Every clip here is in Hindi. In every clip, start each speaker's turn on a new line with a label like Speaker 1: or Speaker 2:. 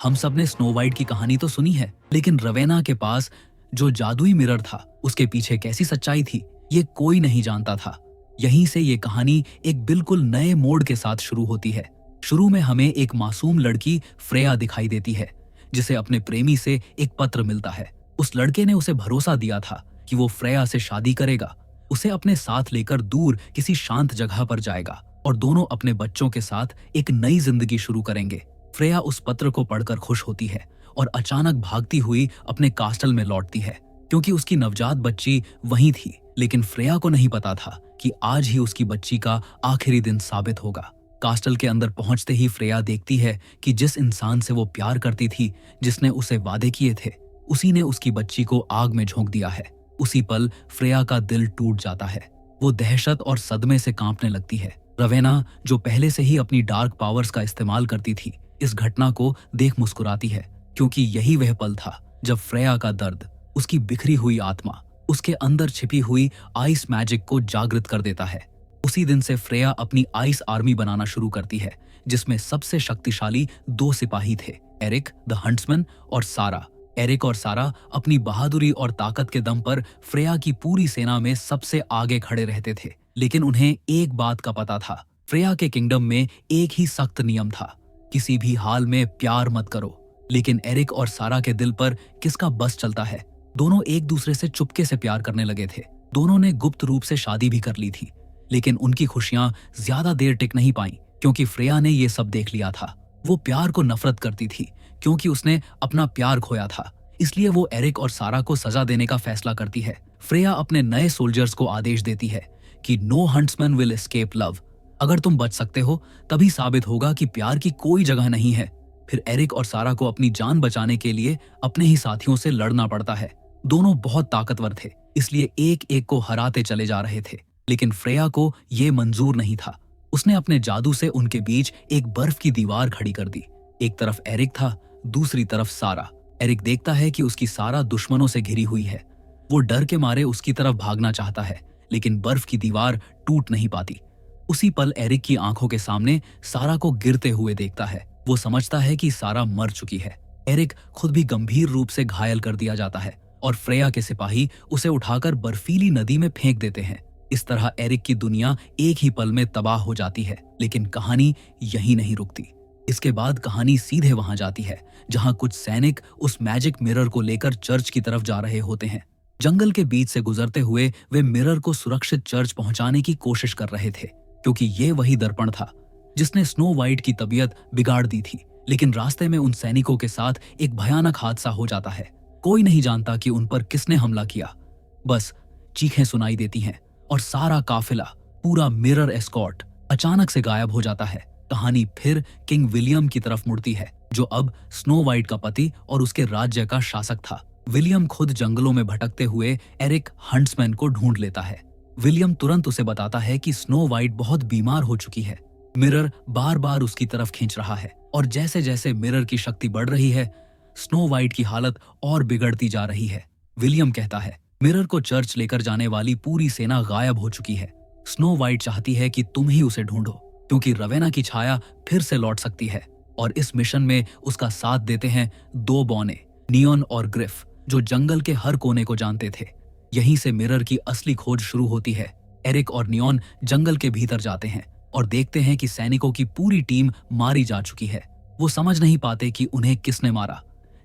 Speaker 1: हम सब ने स्नो वाइट की कहानी तो सुनी है, लेकिन रवेना के पास जो जादुई मिरर था उसके पीछे कैसी सच्चाई थी, ये कोई नहीं जानता था। यहीं से ये कहानी एक बिल्कुल नए मोड़ के साथ शुरू होती है। शुरू में हमें एक मासूम लड़की फ्रेया दिखाई देती है, जिसे अपने प्रेमी से एक पत्र मिलता है। उस लड़के ने उसे भरोसा दिया था कि वो फ्रेया से शादी करेगा, उसे अपने साथ लेकर दूर किसी शांत जगह पर जाएगा और दोनों अपने बच्चों के साथ एक नई जिंदगी शुरू करेंगे। फ्रेया उस पत्र को पढ़कर खुश होती है और अचानक भागती हुई अपने कास्टल में लौटती है, क्योंकि उसकी नवजात बच्ची वहीं थी। लेकिन फ्रेया को नहीं पता था कि आज ही उसकी बच्ची का आखिरी दिन साबित होगा। कास्टल के अंदर पहुंचते ही फ्रेया देखती है कि जिस इंसान से वो प्यार करती थी, जिसने उसे वादे किए थे, उसी ने उसकी बच्ची को आग में झोंक दिया है। उसी पल फ्रेया का दिल टूट जाता है। वो दहशत और सदमे से कांपने लगती है। रवेना, जो पहले से ही अपनी डार्क पावर्स का इस्तेमाल करती थी, इस घटना को देख मुस्कुराती है, क्योंकि यही वह पल था जब फ्रेया का दर्द, उसकी बिखरी हुई आत्मा, उसके अंदर छिपी हुई आइस मैजिक को जागृत कर देता है। उसी दिन से फ्रेया अपनी आइस आर्मी बनाना शुरू करती है, जिसमें सबसे शक्तिशाली दो सिपाही थे, एरिक द हंट्समैन और सारा। एरिक और सारा अपनी बहादुरी और ताकत के दम पर फ्रेया की पूरी सेना में सबसे आगे खड़े रहते थे। लेकिन उन्हें एक बात का पता था, फ्रेया के किंगडम में एक ही सख्त नियम था, किसी भी हाल में प्यार मत करो। लेकिन एरिक और सारा के दिल पर किसका बस चलता है। दोनों एक दूसरे से चुपके से प्यार करने लगे थे। दोनों ने गुप्त रूप से शादी भी कर ली थी, लेकिन उनकी खुशियां ज्यादा देर टिक नहीं पाई, क्योंकि फ्रेया ने ये सब देख लिया था। वो प्यार को नफरत करती थी, क्योंकि उसने अपना प्यार खोया था। इसलिए वो एरिक और सारा को सजा देने का फैसला करती है। फ्रेया अपने नए सोल्जर्स को आदेश देती है कि no huntsman will escape love. अगर तुम बच सकते हो, तभी साबित होगा कि प्यार की कोई जगह नहीं है। फिर एरिक और सारा को अपनी जान बचाने के लिए अपने ही साथियों से लड़ना पड़ता है। दोनों बहुत ताकतवर थे, इसलिए एक एक को हराते चले जा रहे थे। लेकिन फ्रेया को ये मंजूर नहीं था। उसने अपने जादू से उनके बीच एक बर्फ की दीवार खड़ी कर दी। एक तरफ एरिक था, दूसरी तरफ सारा। एरिक देखता है कि उसकी सारा दुश्मनों से घिरी हुई है। वो डर के मारे उसकी तरफ भागना चाहता है, लेकिन बर्फ की दीवार टूट नहीं पाती। उसी पल एरिक की आंखों के सामने सारा को गिरते हुए देखता है। वो समझता है कि सारा मर चुकी है। एरिक खुद भी गंभीर रूप से घायल कर दिया जाता है और फ्रेया के सिपाही उसे उठाकर बर्फीली नदी में फेंक देते हैं। इस तरह एरिक की दुनिया एक ही पल में तबाह हो जाती है। लेकिन कहानी यहीं नहीं रुकती। इसके बाद कहानी सीधे वहां जाती है जहां कुछ सैनिक उस मैजिक मिरर को लेकर चर्च की तरफ जा रहे होते हैं। जंगल के बीच से गुजरते हुए वे मिरर को सुरक्षित चर्च पहुंचाने की कोशिश कर रहे थे, क्योंकि ये वही दर्पण था जिसने स्नो वाइट की तबीयत बिगाड़ दी थी। लेकिन रास्ते में उन सैनिकों के साथ एक भयानक हादसा हो जाता है। कोई नहीं जानता कि उन पर किसने हमला किया। बस चीखें सुनाई देती हैं और सारा काफिला, पूरा मिरर एस्कॉर्ट अचानक से गायब हो जाता है। कहानी फिर किंग विलियम की तरफ मुड़ती है, जो अब स्नो वाइट का पति और उसके राज्य का शासक था। विलियम खुद जंगलों में भटकते हुए एरिक हंट्समैन को ढूंढ लेता है। विलियम तुरंत उसे बताता है कि स्नो वाइट बहुत बीमार हो चुकी है। मिरर बार बार उसकी तरफ खींच रहा है और जैसे जैसे मिरर की शक्ति बढ़ रही है, स्नो वाइट की हालत और बिगड़ती जा रही है। विलियम कहता है, मिरर को चर्च लेकर जाने वाली पूरी सेना गायब हो चुकी है। स्नो वाइट चाहती है कि तुम ही उसे ढूंढो, क्योंकि रवेना की छाया फिर से लौट सकती है। और इस मिशन में उसका साथ देते हैं दो बौने, नियॉन और ग्रिफ, जो जंगल के हर कोने को जानते थे। यहीं से मिरर की असली खोज शुरू होती है। एरिक और नियॉन जंगल के भीतर जाते हैं और देखते हैं कि सैनिकों की पूरी टीम मारी जा चुकी है। वो समझ नहीं पाते कि उन्हें किसने मारा।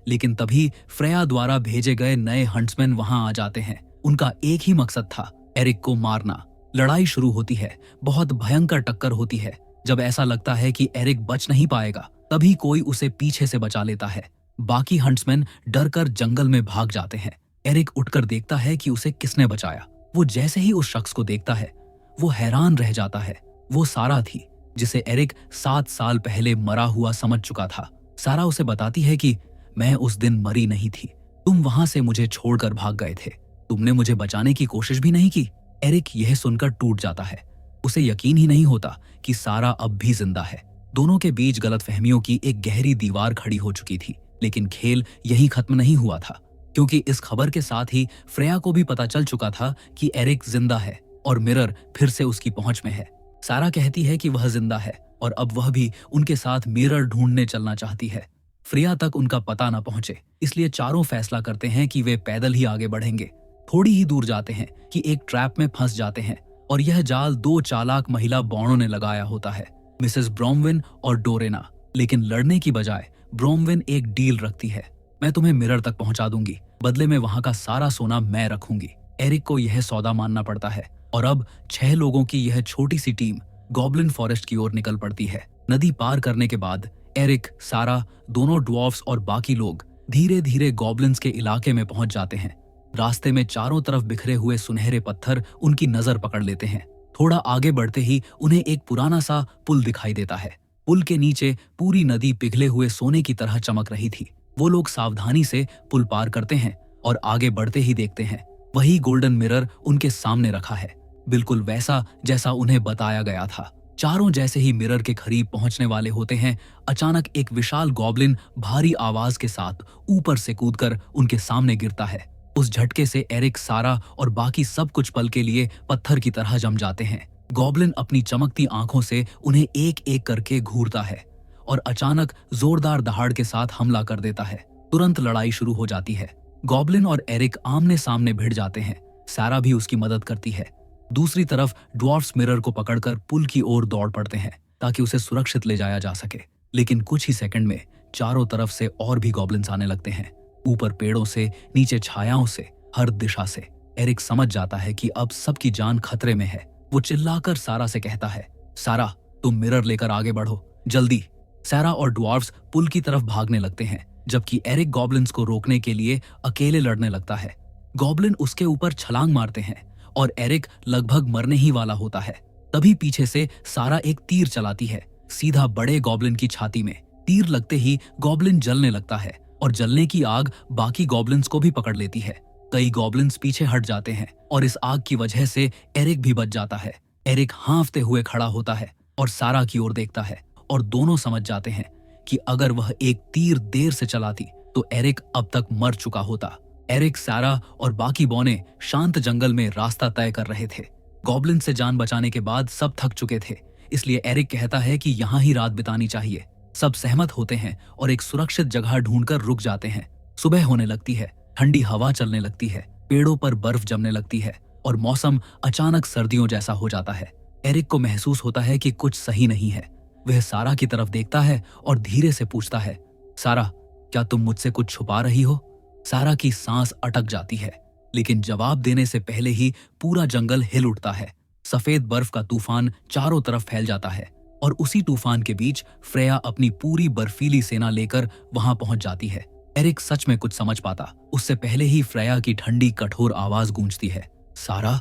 Speaker 1: लेकिन तभी फ्रेया द्वारा भेजे गए नए हंट्समैन वहां आ जाते हैं। उनका एक ही मकसद था, एरिक को मारना। लड़ाई शुरू होती है। बहुत भयंकर टक्कर होती है। जब ऐसा लगता है कि एरिक बच नहीं पाएगा, तभी कोई उसे पीछे से बचा लेता है। बाकी हंट्समैन डरकर जंगल में भाग जाते हैं। एरिक उठकर देखता है कि उसे किसने बचाया। वो जैसे ही उस शख्स को देखता है, वो हैरान रह जाता है। वो सारा थी, जिसे एरिक 7 साल पहले मरा हुआ समझ चुका था। सारा उसे बताती है कि मैं उस दिन मरी नहीं थी, तुम वहां से मुझे छोड़कर भाग गए थे। तुमने मुझे बचाने की कोशिश भी नहीं की। एरिक यह सुनकर टूट जाता है। उसे यकीन ही नहीं होता कि सारा अब भी जिंदा है। दोनों के बीच गलतफहमियों की एक गहरी दीवार खड़ी हो चुकी थी। लेकिन खेल यहीं खत्म नहीं हुआ था, क्योंकि इस खबर के साथ ही फ्रेया को भी पता चल चुका था कि एरिक जिंदा है और मिरर फिर से उसकी पहुंच में है। सारा कहती है कि वह जिंदा है और अब वह भी उनके साथ मिरर ढूंढने चलना चाहती है। फ्रेया तक उनका पता न पहुंचे, इसलिए चारों फैसला करते हैं कि वे पैदल ही आगे बढ़ेंगे। थोड़ी ही दूर जाते हैं कि एक ट्रैप में फंस जाते हैं और यह जाल दो चालाक महिला बौणों ने लगाया होता है, मिसेस ब्रोमविन और डोरेना। लेकिन लड़ने की बजाय ब्रोमविन एक डील रखती है, मैं तुम्हें मिरर तक पहुंचा दूंगी, बदले में वहां का सारा सोना मैं रखूंगी। एरिक को यह सौदा मानना पड़ता है और अब 6 लोगों की यह छोटी सी टीम गॉब्लिन फॉरेस्ट की ओर निकल पड़ती है। नदी पार करने के बाद एरिक, सारा, दोनों ड्वार्फ्स और बाकी लोग धीरे धीरे गॉब्लिन्स के इलाके में पहुंच जाते हैं। रास्ते में चारों तरफ बिखरे हुए सुनहरे पत्थर उनकी नजर पकड़ लेते हैं। थोड़ा आगे बढ़ते ही उन्हें एक पुराना सा पुल दिखाई देता है। पुल के नीचे पूरी नदी पिघले हुए सोने की तरह चमक रही थी। वो लोग सावधानी से पुल पार करते हैं और आगे बढ़ते ही देखते हैं वही गोल्डन मिरर उनके सामने रखा है, बिल्कुल वैसा जैसा उन्हें बताया गया था। चारों जैसे ही मिरर के करीब पहुंचने वाले होते हैं, अचानक एक विशाल गॉब्लिन भारी आवाज के साथ ऊपर से कूदकर उनके सामने गिरता है। उस झटके से एरिक, सारा और बाकी सब कुछ पल के लिए पत्थर की तरह जम जाते हैं। गॉब्लिन अपनी चमकती आंखों से उन्हें एक एक करके घूरता है और अचानक जोरदार दहाड़ के साथ हमला कर देता है। तुरंत लड़ाई शुरू हो जाती है। गॉब्लिन और एरिक आमने सामने भिड़ जाते हैं। सारा भी उसकी मदद करती है। दूसरी तरफ ड्वार्फ्स मिरर को पकड़कर पुल की ओर दौड़ पड़ते हैं ताकि उसे सुरक्षित ले जाया जा सके। लेकिन कुछ ही सेकंड में चारों तरफ से और भी गॉब्लिन्स आने लगते हैं, ऊपर पेड़ों से, नीचे छायाओं से, हर दिशा से। एरिक समझ जाता है कि अब सबकी जान खतरे में है। वो चिल्लाकर सारा से कहता है, सारा, तुम मिरर लेकर आगे बढ़ो, जल्दी। सारा और ड्वार्फ्स पुल की तरफ भागने लगते हैं, जबकि एरिक गॉब्लिन्स को रोकने के लिए अकेले लड़ने लगता है। गॉब्लिन उसके ऊपर छलांग मारते हैं और एरिक लगभग मरने ही वाला होता है। तभी पीछे से सारा एक तीर चलाती है, सीधा बड़े गॉब्लिन की छाती में। तीर लगते ही गॉब्लिन जलने लगता है और जलने की आग बाकी गॉब्लिन्स को भी पकड़ लेती है। कई गॉब्लिन्स पीछे हट जाते हैं और इस आग की वजह से एरिक भी बच जाता है। एरिक हांफते हुए खड़ा होता है और सारा की ओर देखता है और दोनों समझ जाते हैं कि अगर वह एक तीर देर से चलाती तो एरिक अब तक मर चुका होता। एरिक, सारा और बाकी बौने शांत जंगल में रास्ता तय कर रहे थे। गॉब्लिन से जान बचाने के बाद सब थक चुके थे, इसलिए एरिक कहता है कि यहाँ ही रात बितानी चाहिए। सब सहमत होते हैं और एक सुरक्षित जगह ढूंढकर रुक जाते हैं। सुबह होने लगती है, ठंडी हवा चलने लगती है, पेड़ों पर बर्फ जमने लगती है और मौसम अचानक सर्दियों जैसा हो जाता है। एरिक को महसूस होता है कि कुछ सही नहीं है। वह सारा की तरफ देखता है और धीरे से पूछता है, सारा, क्या तुम मुझसे कुछ छुपा रही हो? सारा की सांस अटक जाती है, लेकिन जवाब देने से पहले ही पूरा जंगल हिल उठता है। सफेद बर्फ का तूफान चारों तरफ फैल जाता है और उसी तूफान के बीच फ्रेया अपनी पूरी बर्फीली सेना लेकर वहां पहुंच जाती है। एरिक सच में कुछ समझ पाता उससे पहले ही फ्रेया की ठंडी कठोर आवाज गूंजती है, सारा,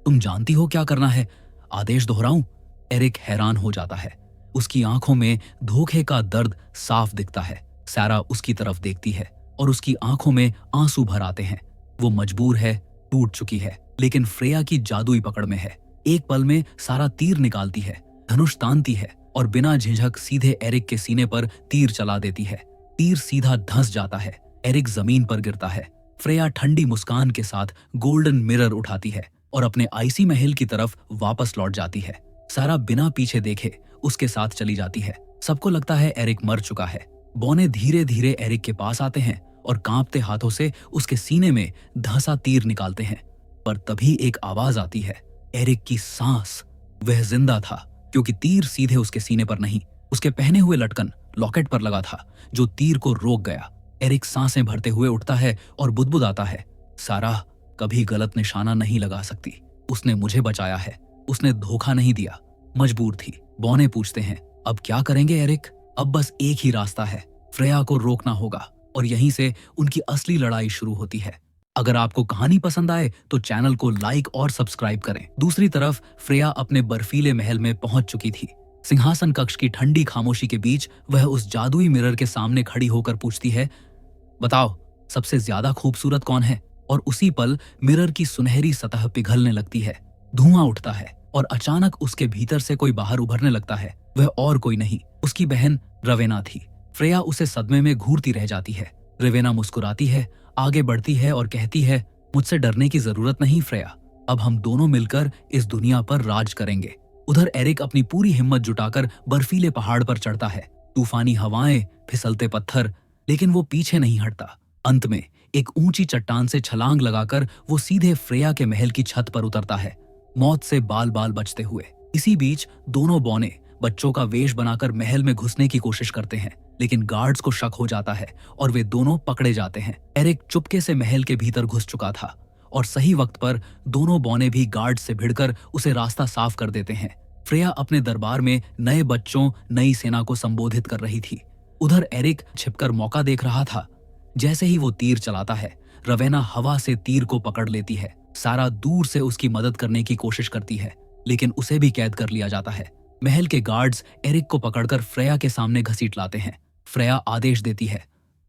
Speaker 1: तुम जानती हो क्या करना है? आदेश दोहराऊं? एरिक हैरान हो जाता है। उसकी आंखों में धोखे का दर्द साफ दिखता है। सारा उसकी तरफ देखती है और उसकी आंखों में आंसू भर आते हैं। वो मजबूर है, टूट चुकी है, लेकिन फ्रेया की जादुई पकड़ में है। एक पल में सारा तीर निकालती है, धनुष तानती है और बिना झिझक सीधे एरिक के सीने पर तीर चला देती है। तीर सीधा धंस जाता है, एरिक जमीन पर गिरता है। फ्रेया ठंडी मुस्कान के साथ गोल्डन मिरर उठाती है और अपने आइसी महल की तरफ वापस लौट जाती है। सारा बिना पीछे देखे उसके साथ चली जाती है। सबको लगता है एरिक मर चुका है। बौने धीरे धीरे एरिक के पास आते हैं और कांपते हाथों से उसके सीने में धंसा तीर निकालते हैं। पर तभी एक आवाज आती है, एरिक की सांस। वह जिंदा था क्योंकि तीर सीधे उसके सीने पर नहीं, उसके पहने हुए लटकन लॉकेट पर लगा था, जो तीर को रोक गया। एरिक सांसें भरते हुए उठता है और बुदबुदाता है, सारा कभी गलत निशाना नहीं लगा सकती। उसने मुझे बचाया है, उसने धोखा नहीं दिया, मजबूर थी। बौने पूछते हैं, अब क्या करेंगे एरिक? अब बस एक ही रास्ता है, फ्रेया को रोकना होगा और यहीं से उनकी असली लड़ाई शुरू होती है। अगर आपको कहानी पसंद आए तो चैनल को लाइक और सब्सक्राइब करें। दूसरी तरफ फ्रेया अपने बर्फीले महल में पहुंच चुकी थी। सिंहासन कक्ष की ठंडी खामोशी के बीच वह उस जादुई मिरर के सामने खड़ी होकर पूछती है, बताओ सबसे ज्यादा खूबसूरत कौन है? और उसी पल मिरर की सुनहरी सतह पिघलने लगती है, धुआं उठता है और अचानक उसके भीतर से कोई बाहर उभरने लगता है। वह और कोई नहीं, उसकी बहन रवेना थी। फ्रेया उसे सदमे में घूरती रह जाती है। रवेना मुस्कुराती है, आगे बढ़ती है और कहती है, मुझसे डरने की जरूरत नहीं फ्रेया, अब हम दोनों मिलकर इस दुनिया पर राज करेंगे। उधर एरिक अपनी पूरी हिम्मत जुटाकर बर्फीले पहाड़ पर चढ़ता है। तूफानी हवाएं, फिसलते पत्थर, लेकिन वो पीछे नहीं हटता। अंत में एक ऊंची चट्टान से छलांग लगाकर वो सीधे फ्रेया के महल की छत पर उतरता है, मौत से बाल बाल बचते हुए। इसी बीच दोनों बौने बच्चों का वेश बनाकर महल में घुसने की कोशिश करते हैं, लेकिन गार्ड्स को शक हो जाता है और वे दोनों पकड़े जाते हैं। एरिक चुपके से महल के भीतर घुस चुका था और सही वक्त पर दोनों बौने भी गार्ड से भिड़कर उसे रास्ता साफ कर देते हैं। फ्रेया अपने दरबार में नए बच्चों, नई सेना को संबोधित कर रही थी। उधर एरिक छिपकर मौका देख रहा था। जैसे ही वो तीर चलाता है, रवेना हवा से तीर को पकड़ लेती है। सारा दूर से उसकी मदद करने की कोशिश करती है, लेकिन उसे भी कैद कर लिया जाता है। महल के गार्ड्स एरिक को पकड़कर फ्रेया के सामने घसीट लाते हैं। फ्रेया आदेश देती है,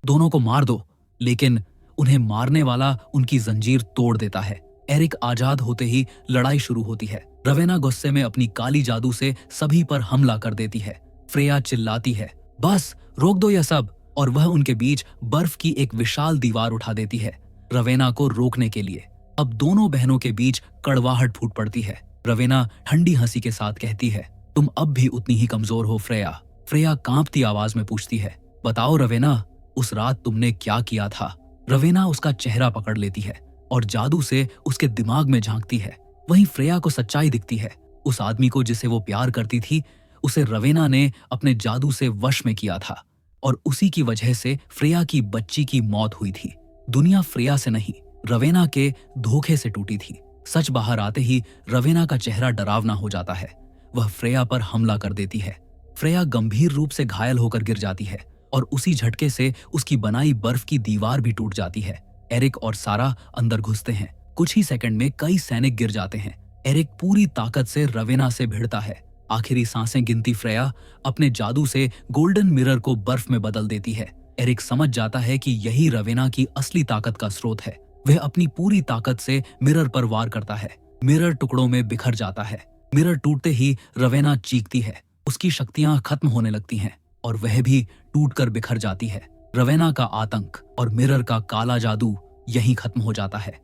Speaker 1: दोनों को मार दो, लेकिन उन्हें मारने वाला उनकी जंजीर तोड़ देता है। एरिक आजाद होते ही लड़ाई शुरू होती है। रवेना गुस्से में अपनी काली जादू से सभी पर हमला कर देती है। फ्रेया चिल्लाती है, बस रोक दो यह सब, और वह उनके बीच बर्फ की एक विशाल दीवार उठा देती है रवेना को रोकने के लिए। अब दोनों बहनों के बीच कड़वाहट फूट पड़ती है। रवेना ठंडी हंसी के साथ कहती है, तुम अब भी उतनी ही कमजोर हो फ्रेया। फ्रेया कांपती आवाज में पूछती है, बताओ रवेना, उस रात तुमने क्या किया था? रवेना उसका चेहरा पकड़ लेती है और जादू से उसके दिमाग में झांकती है। वहीं फ्रेया को सच्चाई दिखती है। उस आदमी को जिसे वो प्यार करती थी, उसे रवेना ने अपने जादू से वश में किया था और उसी की वजह से फ्रेया की बच्ची की मौत हुई थी। दुनिया फ्रेया से नहीं, रवेना के धोखे से टूटी थी। सच बाहर आते ही रवेना का चेहरा डरावना हो जाता है। वह फ्रेया पर हमला कर देती है। फ्रेया गंभीर रूप से घायल होकर गिर जाती है और उसी झटके से उसकी बनाई बर्फ की दीवार भी टूट जाती है। एरिक और सारा अंदर घुसते हैं। कुछ ही सेकंड में कई सैनिक गिर जाते हैं। एरिक पूरी ताकत से रवेना से भिड़ता है। आखिरी सांसें गिनती फ्रेया अपने जादू से गोल्डन मिरर को बर्फ में बदल देती है। एरिक समझ जाता है कि यही रवेना की असली ताकत का स्रोत है। वह अपनी पूरी ताकत से मिरर पर वार करता है। मिरर टुकड़ों में बिखर जाता है। मिरर टूटते ही रवेना चीखती है। उसकी शक्तियां खत्म होने लगती हैं और वह भी टूटकर बिखर जाती है। रवेना का आतंक और मिरर का काला जादू यहीं खत्म हो जाता है।